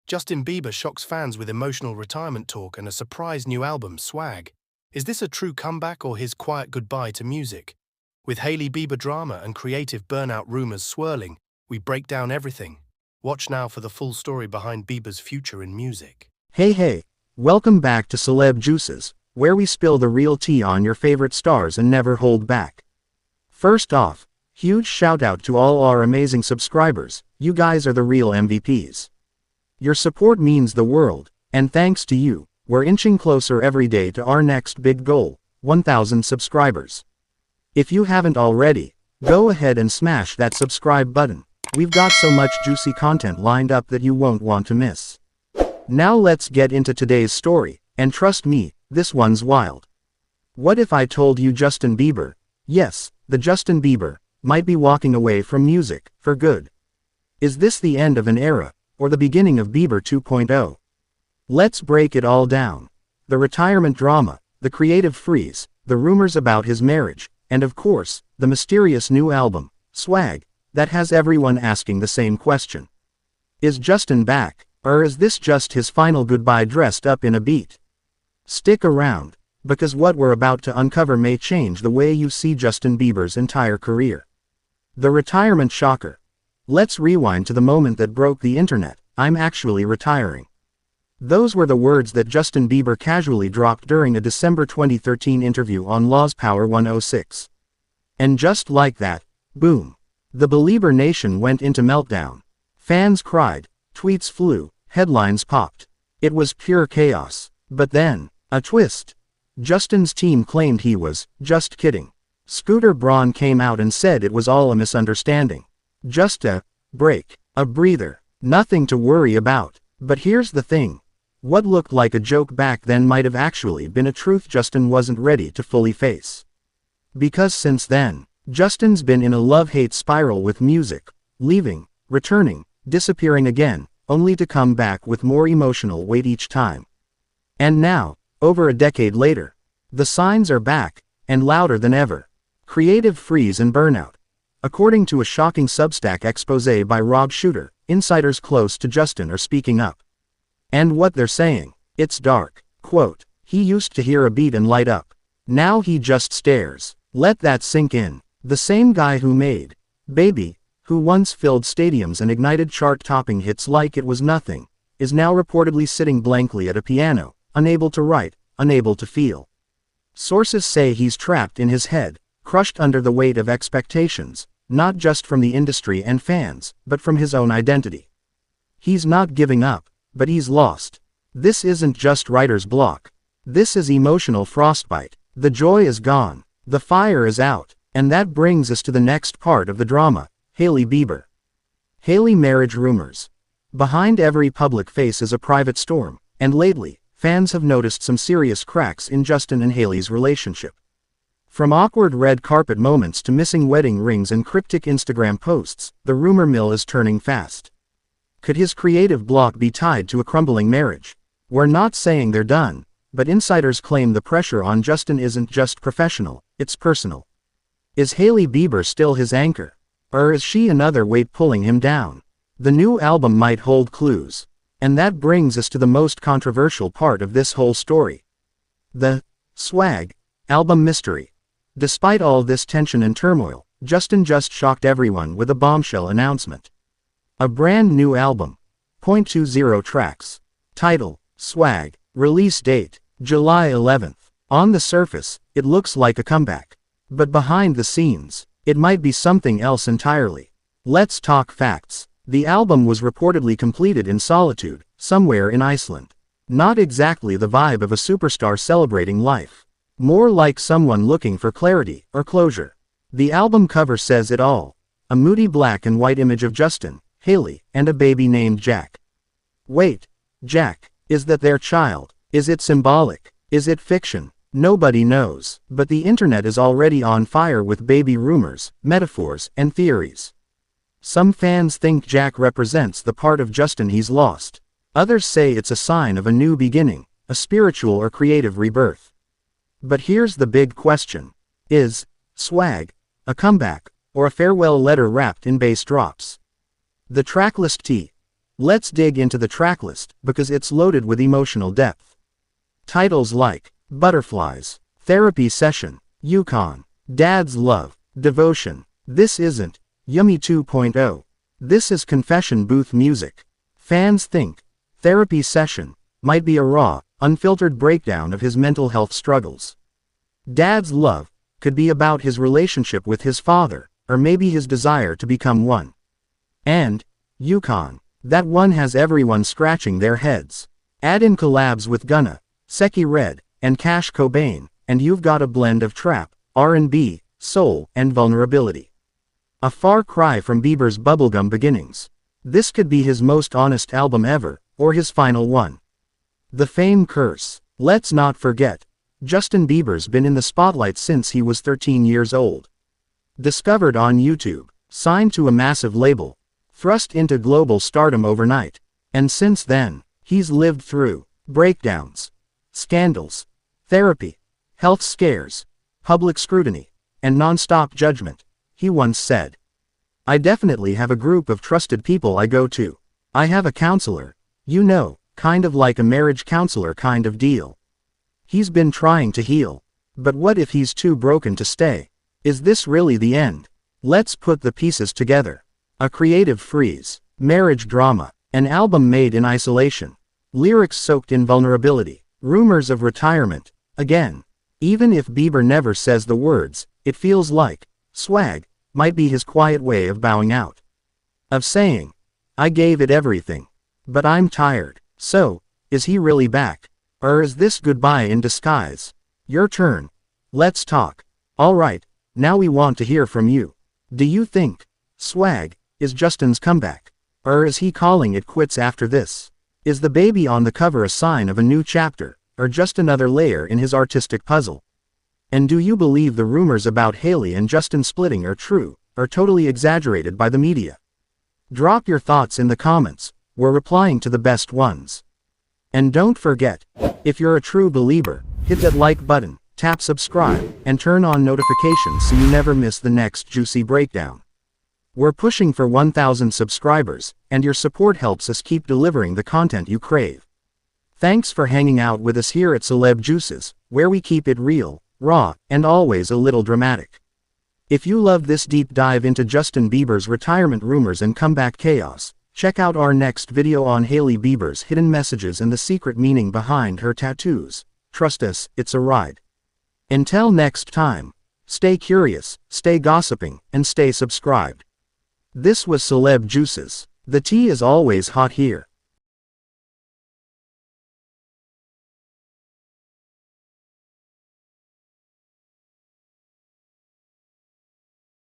Justin Bieber shocks fans with emotional retirement talk and a surprise new album, Swag. Is this a true comeback or his quiet goodbye to music? With HAILEY Bieber drama and creative burnout rumors swirling, we break down everything. Watch now for the full story behind Bieber's future in music. Hey, welcome back to Celeb Juices, where we spill the real tea on your favorite stars and never hold back. First off, huge shout out to all our amazing subscribers. You guys are the real MVPs. Your support means the world, and thanks to you, we're inching closer every day to our next big goal, 1,000 subscribers. If you haven't already, go ahead and smash that subscribe button. We've got so much juicy content lined up that you won't want to miss. Now let's get into today's story, and trust me, this one's wild. What if I told you Justin Bieber, yes, the Justin Bieber, might be walking away from music, for good? Is this the end of an era, or the beginning of Bieber 2.0? Let's break it all down. The retirement drama, the creative freeze, the rumors about his marriage, and of course, the mysterious new album, Swag, that has everyone asking the same question. Is Justin back, or is this just his final goodbye dressed up in a beat? Stick around, because what we're about to uncover may change the way you see Justin Bieber's entire career. The retirement shocker. Let's rewind to the moment that broke the internet. I'm actually retiring. Those were the words that Justin Bieber casually dropped during a December 2013 interview on Law's Power 106. And just like that, boom. The Belieber Nation went into meltdown. Fans cried, tweets flew, headlines popped. It was pure chaos. But then, a twist. Justin's team claimed he was just kidding. Scooter Braun came out and said it was all a misunderstanding. Just a break, a breather, nothing to worry about. But here's the thing. What looked like a joke back then might have actually been a truth Justin wasn't ready to fully face. Because since then, Justin's been in a love-hate spiral with music, leaving, returning, disappearing again, only to come back with more emotional weight each time. And now, over a decade later, the signs are back, and louder than ever. Creative freeze and burnout. According to a shocking Substack expose by Rob Shooter, insiders close to Justin are speaking up. And what they're saying, it's dark. Quote, he used to hear a beat and light up. Now he just stares. Let that sink in. The same guy who made Baby, who once filled stadiums and ignited chart-topping hits like it was nothing, is now reportedly sitting blankly at a piano, unable to write, unable to feel. Sources say he's trapped in his head, crushed under the weight of expectations, not just from the industry and fans, but from his own identity. He's not giving up, but he's lost. This isn't just writer's block. This is emotional frostbite. The joy is gone. The fire is out. And that brings us to the next part of the drama, HAILEY Bieber. HAILEY marriage rumors. Behind every public face is a private storm, and lately, fans have noticed some serious cracks in Justin and HAILEY's relationship. From awkward red carpet moments to missing wedding rings and cryptic Instagram posts, the rumor mill is turning fast. Could his creative block be tied to a crumbling marriage? We're not saying they're done, but insiders claim the pressure on Justin isn't just professional, it's personal. Is HAILEY Bieber still his anchor? Or is she another weight pulling him down? The new album might hold clues. And that brings us to the most controversial part of this whole story. The Swag album mystery. Despite all this tension and turmoil, Justin just shocked everyone with a bombshell announcement. A brand new album. 0.20 tracks. Title, Swag. Release date, July 11th. On the surface, it looks like a comeback. But behind the scenes, it might be something else entirely. Let's talk facts. The album was reportedly completed in solitude, somewhere in Iceland. Not exactly the vibe of a superstar celebrating life. More like someone looking for clarity or closure. The album cover says it all. A moody black and white image of Justin, HAILEY, and a baby named Jack. Wait, Jack, is that their child? Is it symbolic? Is it fiction? Nobody knows, but the internet is already on fire with baby rumors, metaphors, and theories. Some fans think Jack represents the part of Justin he's lost. Others say it's a sign of a new beginning, a spiritual or creative rebirth. But here's the big question. Is Swag a comeback, or a farewell letter wrapped in bass drops? The tracklist T. Let's dig into the tracklist because it's loaded with emotional depth. Titles like Butterflies, Therapy Session, Yukon, Dad's Love, Devotion, This Isn't, Yummy 2.0. This is confession booth music. Fans think Therapy Session might be a raw, unfiltered breakdown of his mental health struggles. Dad's Love could be about his relationship with his father, or maybe his desire to become one. And Yukon, that one has everyone scratching their heads. Add in collabs with Gunna, Seki Red, and Cash Cobain, and you've got a blend of trap, R&B, soul, and vulnerability. A far cry from Bieber's bubblegum beginnings. This could be his most honest album ever, or his final one. The Fame Curse. Let's not forget, Justin Bieber's been in the spotlight since he was 13 years old. Discovered on YouTube, signed to a massive label, thrust into global stardom overnight, and since then, he's lived through breakdowns, scandals, therapy, health scares, public scrutiny, and non-stop judgment. He once said, "I definitely have a group of trusted people I go to. I have a counselor, you know, kind of like a marriage counselor kind of deal." He's been trying to heal. But what if he's too broken to stay? Is this really the end? Let's put the pieces together. A creative freeze, marriage drama, an album made in isolation, lyrics soaked in vulnerability, rumors of retirement. Again, even if Bieber never says the words, it feels like swag might be his quiet way of bowing out. Of saying, "I gave it everything, but I'm tired." So, is he really back? Or is this goodbye in disguise? Your turn. Let's talk. Alright, now we want to hear from you. Do you think swag is Justin's comeback? Or is he calling it quits after this? Is the baby on the cover a sign of a new chapter, or just another layer in his artistic puzzle? And do you believe the rumors about Hailey and Justin splitting are true, or totally exaggerated by the media? Drop your thoughts in the comments. We're replying to the best ones. And don't forget, if you're a true believer, hit that like button, tap subscribe, and turn on notifications so you never miss the next juicy breakdown. We're pushing for 1,000 subscribers, and your support helps us keep delivering the content you crave. Thanks for hanging out with us here at Celeb Juices, where we keep it real, raw, and always a little dramatic. If you loved this deep dive into Justin Bieber's retirement rumors and comeback chaos, check out our next video on Hailey Bieber's hidden messages and the secret meaning behind her tattoos. Trust us, it's a ride. Until next time, stay curious, stay gossiping, and stay subscribed. This was Celeb Juices. The tea is always hot here.